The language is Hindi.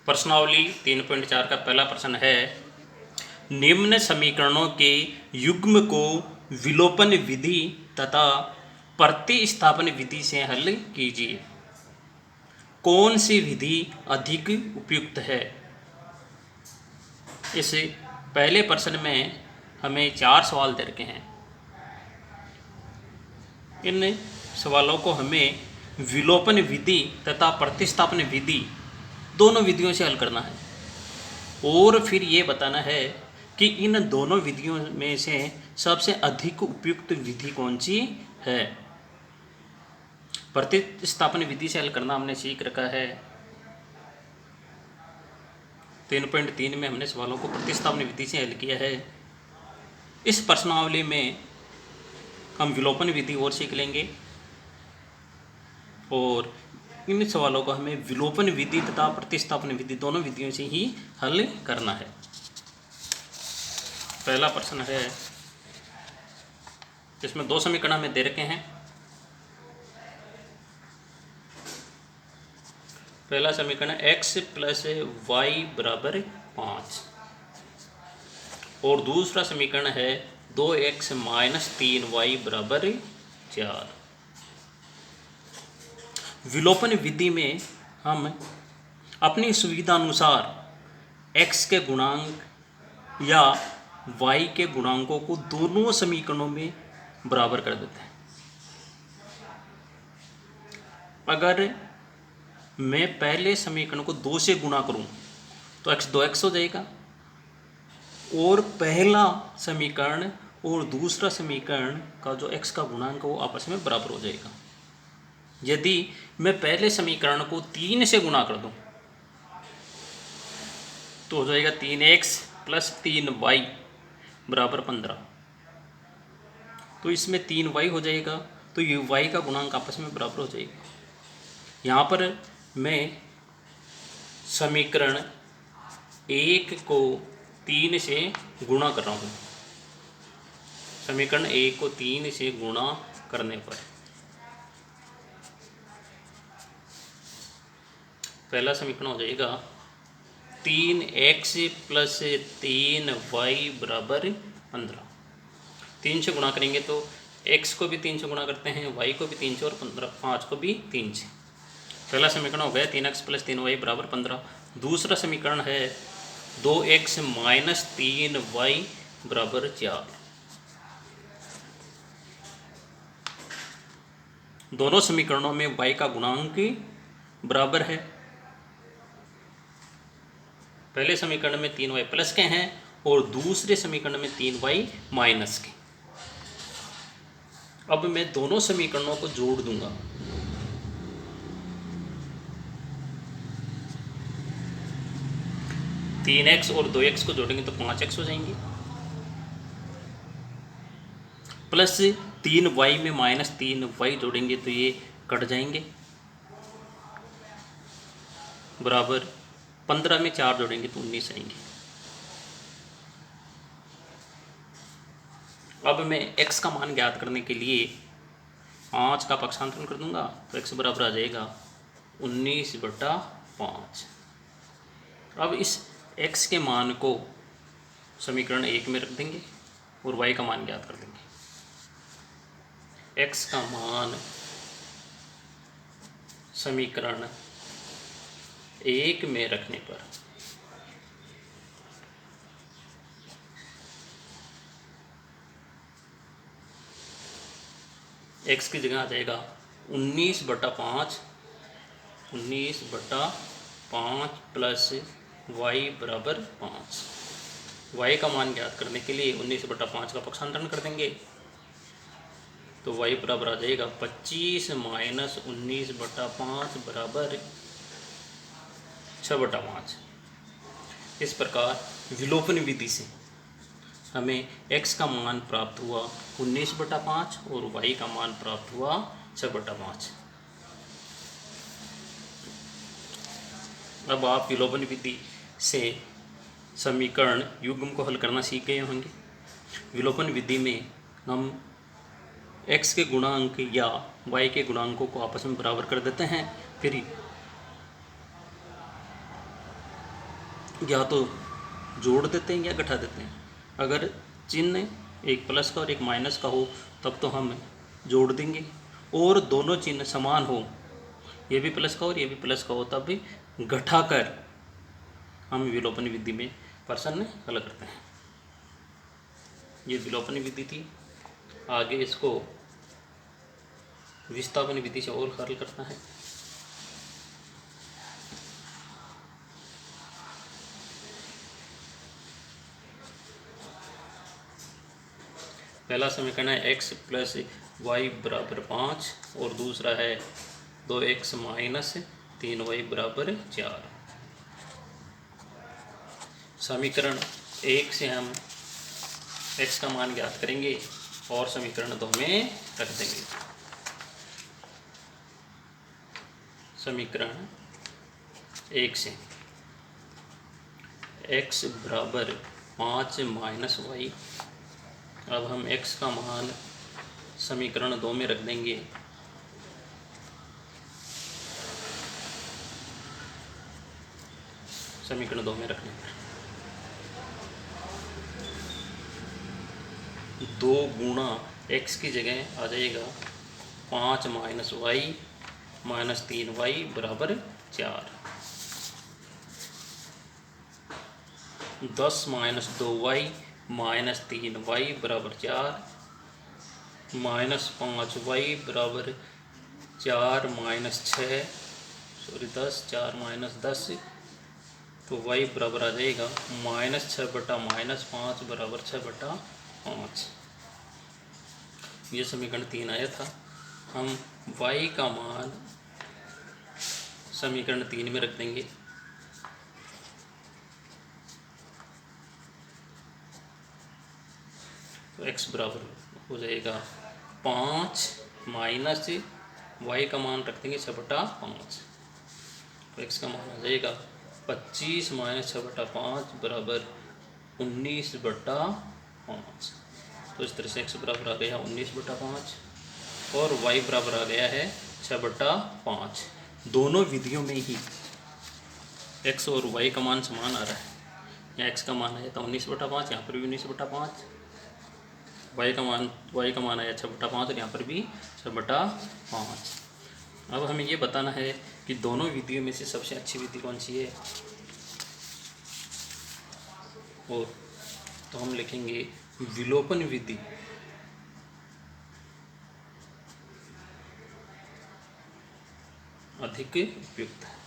प्रश्नावली 3.4 का पहला प्रश्न है, निम्न समीकरणों के युग्म को विलोपन विधि तथा प्रतिस्थापन विधि से हल कीजिए। कौन सी विधि अधिक उपयुक्त है? इस पहले प्रश्न में हमें 4 सवाल दे रखे हैं। इन सवालों को हमें विलोपन विधि तथा प्रतिस्थापन विधि दोनों विधियों से हल करना है और फिर ये बताना है कि इन दोनों विधियों में से सबसे अधिक उपयुक्त विधि कौन सी है। प्रतिस्थापन विधि से हल करना हमने सीख रखा है। 3.3 में हमने सवालों को प्रतिस्थापन विधि से हल किया है। इस प्रश्नावली में हम विलोपन विधि और सीख लेंगे और इन सवालों को हमें विलोपन विधि तथा प्रतिस्थापन विधि दोनों विधियों से ही हल करना है। पहला प्रश्न है, इसमें 2 समीकरण हमें दे रखे हैं। पहला समीकरण x प्लस वाई बराबर 5 और दूसरा समीकरण है 2x माइनस 3y बराबर 4। विलोपन विधि में हम अपनी सुविधा अनुसार x के गुणांक या y के गुणांकों को दोनों समीकरणों में बराबर कर देते हैं। अगर मैं पहले समीकरण को 2 से गुणा करूं तो x 2x हो जाएगा और पहला समीकरण और दूसरा समीकरण का जो x का गुणांक वो आपस में बराबर हो जाएगा। यदि मैं पहले समीकरण को 3 से गुणा कर दूं तो हो जाएगा 3x प्लस 3y बराबर 15। तो इसमें 3y हो जाएगा तो ये y का गुणांक आपस में बराबर हो जाएगा। यहाँ पर मैं समीकरण 1 को 3 से गुणा कर रहा हूँ। समीकरण 1 को 3 से गुणा करने पर पहला समीकरण हो जाएगा 3x प्लस 3y बराबर 15। 3 से गुणा करेंगे तो x को भी 3 से गुणा करते हैं, y को भी 3 से और 5 को भी 3 से। पहला समीकरण हो गया 3x प्लस 3y बराबर 15। दूसरा समीकरण है 2x माइनस 3y बराबर 4। दोनों समीकरणों में y का गुणांक बराबर है। पहले समीकरण में 3y प्लस के हैं और दूसरे समीकरण में 3y माइनस के। अब मैं दोनों समीकरणों को जोड़ दूंगा। तीन एक्स और 2x को जोड़ेंगे तो 5x हो जाएंगे, प्लस 3y में माइनस 3y जोड़ेंगे तो ये कट जाएंगे, बराबर 15 में 4 जोड़ेंगे तो 19 आएंगे। अब मैं x का मान ज्ञात करने के लिए 5 का पक्षांतरण कर दूंगा तो x बराबर आ जाएगा 19/5। अब इस x के मान को समीकरण 1 में रख देंगे और y का मान ज्ञात कर देंगे। x का मान समीकरण 1 में रखने पर x की जगह आ जाएगा 19/5 प्लस y बराबर 5। y का मान ज्ञात करने के लिए 19/5 का पक्षांतरण कर देंगे तो y बराबर आ जाएगा 25 माइनस 19/5 बराबर 6/5। इस प्रकार विलोपन विधि से हमें x का मान प्राप्त हुआ 19/5 और y का मान प्राप्त हुआ 6/5। अब आप विलोपन विधि से समीकरण युग्म को हल करना सीख गए होंगे। विलोपन विधि में हम x के गुणांक या y के गुणांकों को आपस में बराबर कर देते हैं, फिर या तो जोड़ देते हैं या घटा देते हैं। अगर चिन्ह एक प्लस का और एक माइनस का हो तब तो हम जोड़ देंगे, और दोनों चिन्ह समान हो, ये भी प्लस का और ये भी प्लस का हो, तब भी घटा कर हम विलोपन विधि में प्रश्न हल करते हैं। ये विलोपन विधि थी। आगे इसको विस्थापन विधि से और हल करना है। पहला समीकरण है x प्लस वाई बराबर 5 और दूसरा है 2x माइनस 3y बराबर 4। समीकरण 1 से हम x का मान ज्ञात करेंगे और समीकरण 2 में रख देंगे। समीकरण 1 से x बराबर 5 माइनस वाई। अब हम x का मान समीकरण 2 में रख देंगे। समीकरण 2 में रखने पर 2 गुणा x की जगह आ जाएगा 5 माइनस वाई माइनस 3y बराबर 4। 10 माइनस 2y माइनस 3y बराबर 4 माइनस 5y बराबर 4 माइनस 10 4 माइनस 10, तो y बराबर आ जाएगा माइनस 6 बटा माइनस 5 बराबर 6 बटा 5। ये समीकरण 3 आया था। हम y का मान समीकरण 3 में रख देंगे। तो x बराबर हो जाएगा 5 माइनस y का मान रख देंगे 6 बटा 5। तो x का मान आ जाएगा 25 माइनस 6 बटा 5 बराबर 19 बटा 5। तो इस तरह से x बराबर आ गया 19 बटा 5 और y बराबर आ गया है 6 बटा 5। दोनों विधियों में ही x और y का मान समान आ रहा है। यहाँ x का मान आया था 19 बटा 5, यहाँ पर भी 19 बटा 5। y का मान आया 6 बटा 5 और यहाँ पर भी 6 बटा 5। अब हमें ये बताना है कि दोनों विधियों में से सबसे अच्छी विधि कौन सी है। और तो हम लिखेंगे विलोपन विधि अधिक उपयुक्त है।